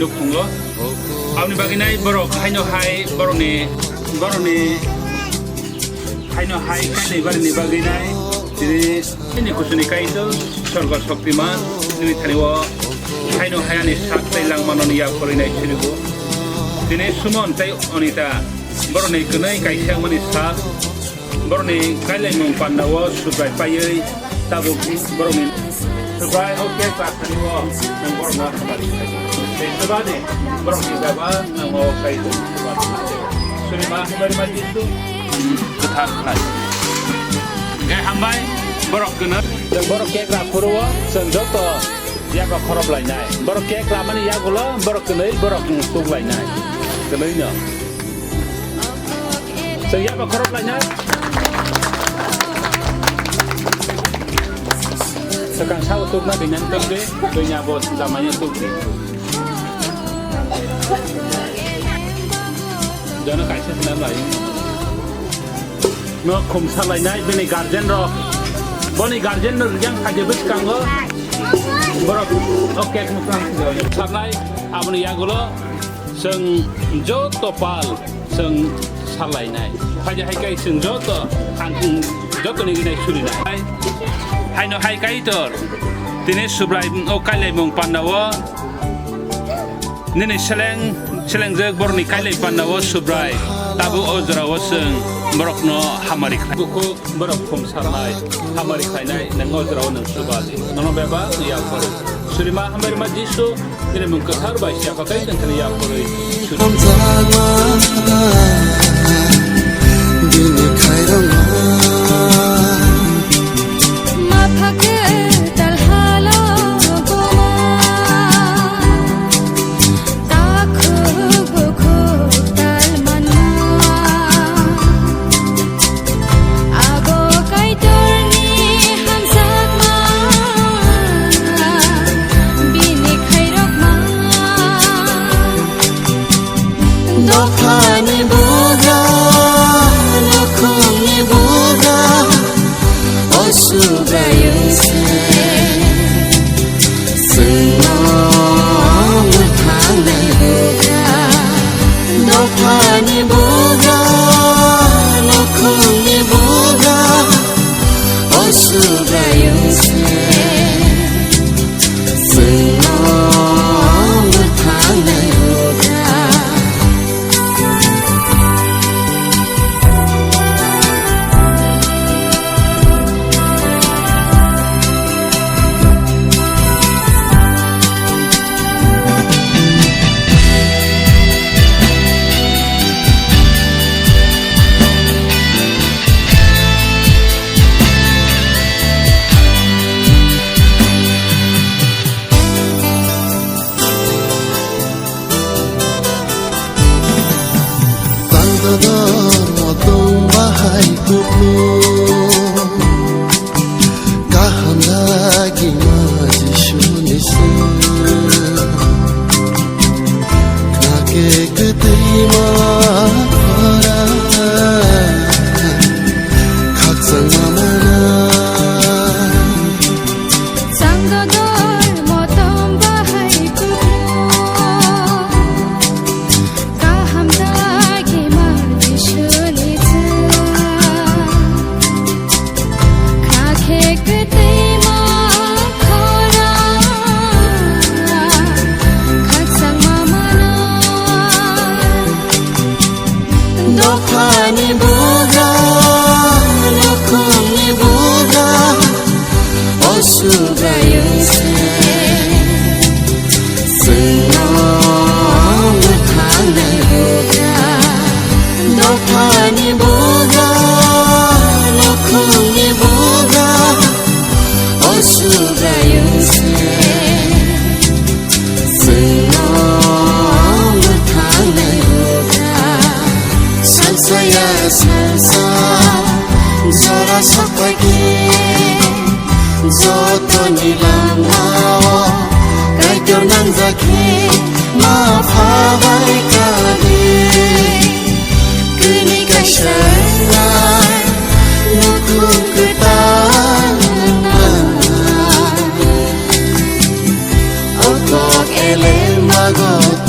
duk tungo. Abni baginai borok haino hai boroni haino hai kai barni baginai ini kusuni kai itu sorga shaktiman ini thaniwo haino hayani sak tailang manoni ya korinai chiribu dine sumon tai onita boroni kunai kai siang mani sak boroni kai lai mong pandawo subrai payai tabuk boroni subrai oke pak thaniwo nang borna kembali sebade boroni daba nang mau kai itu suri mah kembali mati itu ketat kai gai hambai borok kena dan borok kek la purwa senjoto ya ka khorop lai nai borok kek la mani ya gula borok kenai borok tung lai nai kenai nya so ya ka khorop lai nai sekarang sawo tuk na dengan tembe dunia bos namanya tuk ni jangan kasih senam lai no khum sa lai nai bini garden ro boni garden no yang kajebus kanggo borok oke kemukang sarnai abni yagulo seng jo topal seng salai nai haja hai kai seng jo to angkung jo to ni nai suri nai hai no hai kai tor tine subrai o kai mong pandawo nini seleng je borni kai lai pandawo subrai tabu ozra waseng borok no hamari buku borok pom sarnai hamari khainai nang ozra nang subali nono beba ya kore surima hamari majisu dire mung kathar bai sia ka kai tan ya kore dine khairang Elema go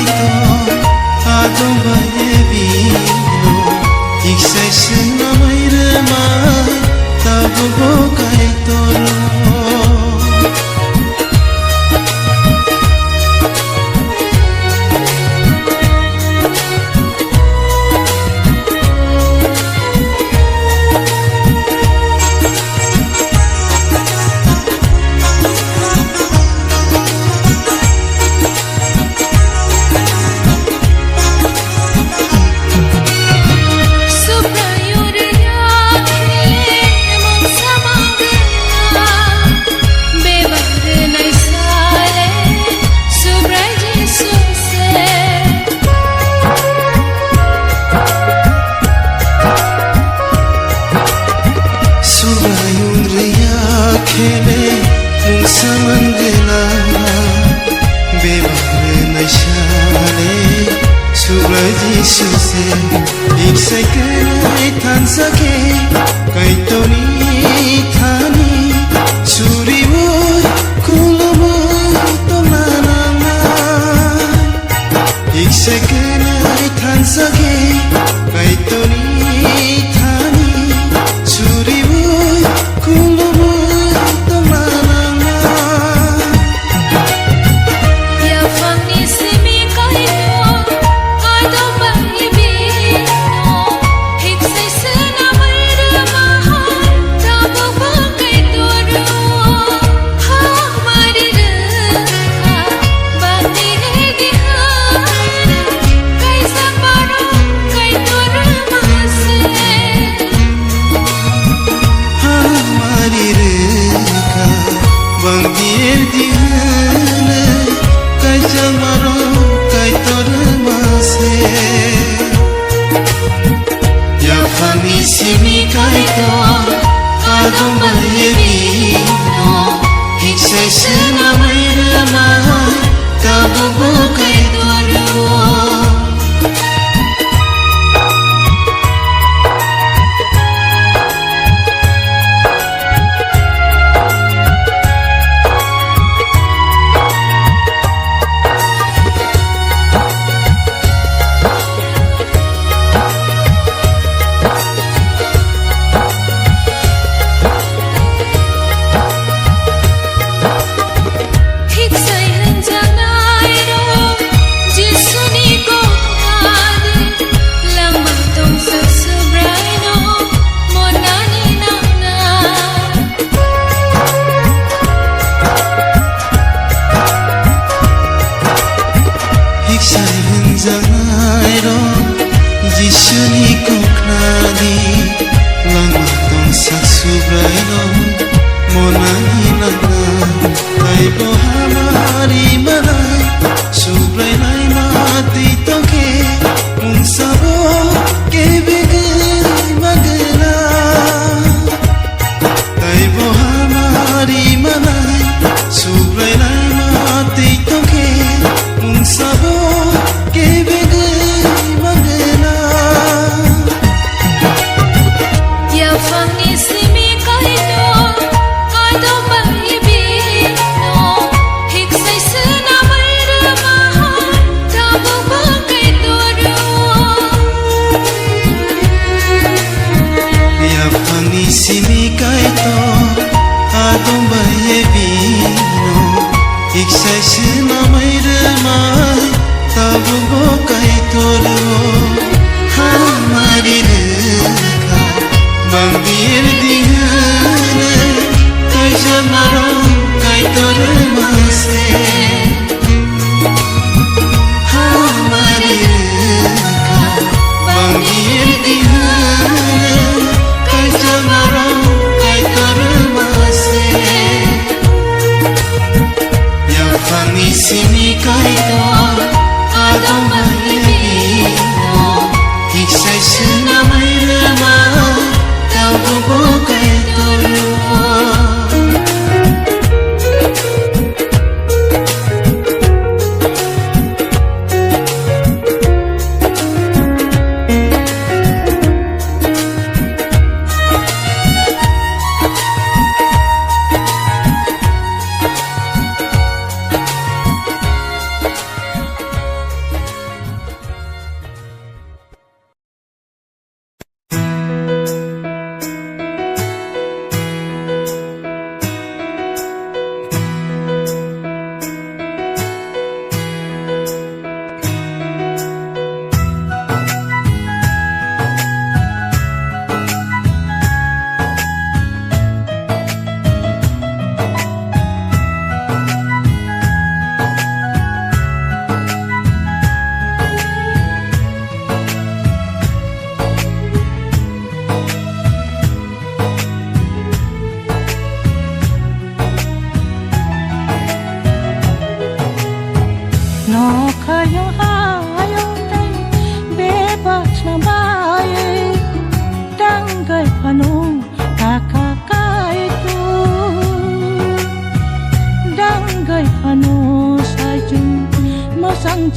kaito adom baye bino iksai sna maire mai tabu kaito khele mung saman gela bebar naishale subai jisu se ek second than sake kai toni thani suri wo kulamo tonana ek second than sake kai toni thani suri wo kulamo Simi kaito adom baye bino iksai sna maire mai tabu kaito Jisuni koknadi lama tong sak subraino monani nana ai bohamari manai subrai mati toke un sabo ke begai magana ai bohamari manai subrai mati toke un sabo ke begai Simi kaito adom baye bino iksai sna maire mai tabu kaito hamari rekha bandir dihane kai jamaro kaito mase hamari rekha bandir dihane kai jamaro Simi kaito adom baye bino iksai sna maire mai tabu kaito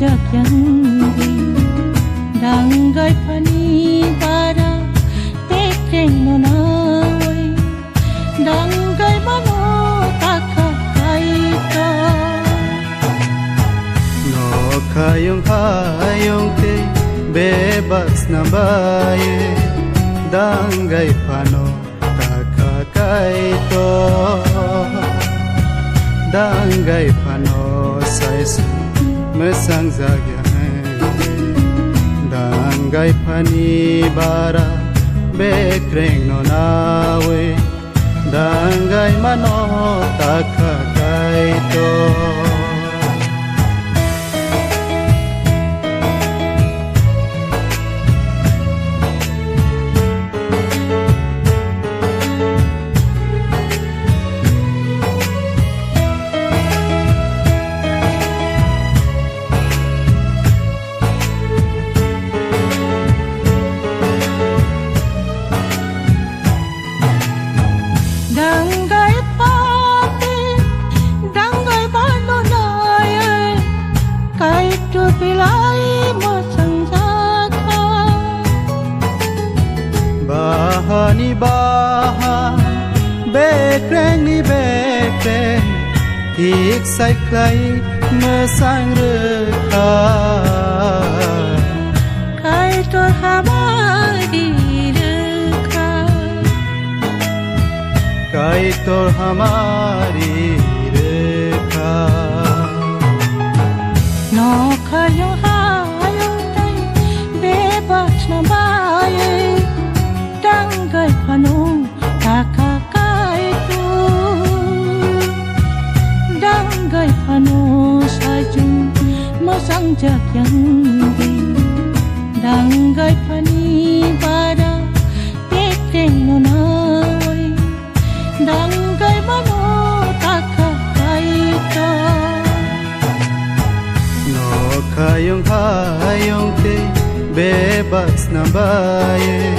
jakyanggi danggai pani bara pekreng no nawai danggai mano taka kaito no kayong te bebas na baye danggai pano taka kaito danggai pano saisu mesang zagyang danggai pani bara bekreng no nawe danggai mano taka kaito danggai pati danggai balonai kaito pilai masang jaka bahani bahan bekreng ni bekreng ik sai klai mesang reka kaito hamari reka kaito hamari reka no kayong hayong tay bebas na baye danggai panong takakaito danggai pano sajung masang jakyanggi danggai pani bara pekreng no nawai danggai mano takakaito no kayong te bebas na baye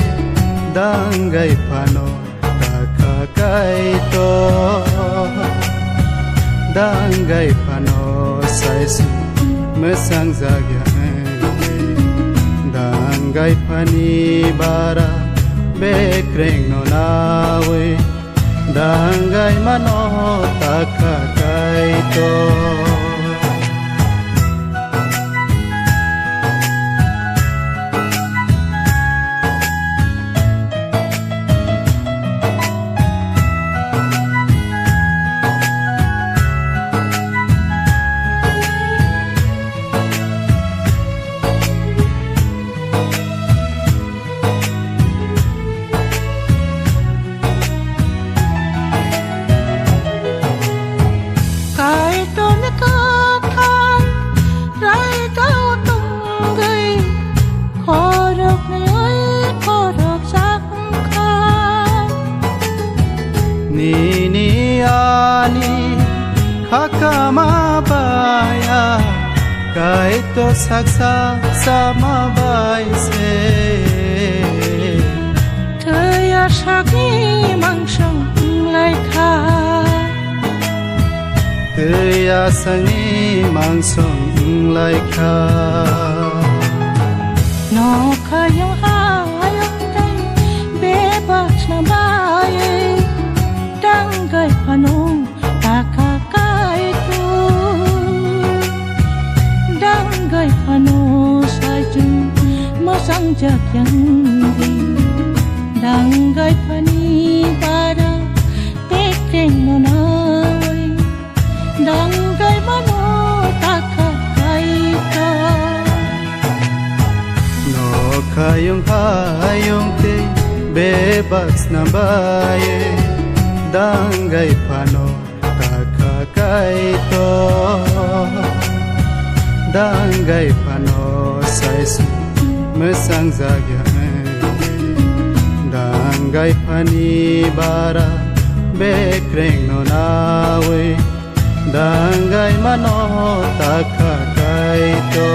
danggai pano taka kaito danggai pano saisu mesang zagyang danggai pani bara bekreng no nawe danggai mano taka kaito kaito nakakal rai tao tunggai korok ngayoy korok sakang Nini ani kakama baya kaito saksa sama bai se Taya shaki mangsang lai ka Kaya sangi mangsong lai ka no kayong hayong tay bebas na baye danggai panong takakaito danggai pano sajung masang jakyanggi danggai pani bara pekreng no nawai danggai mano takakaito No kayong te bebas na baye danggai pano taka kaito danggai pano saisu mesang zagyang danggai pani bara bekreng no nawe danggai mano taka kaito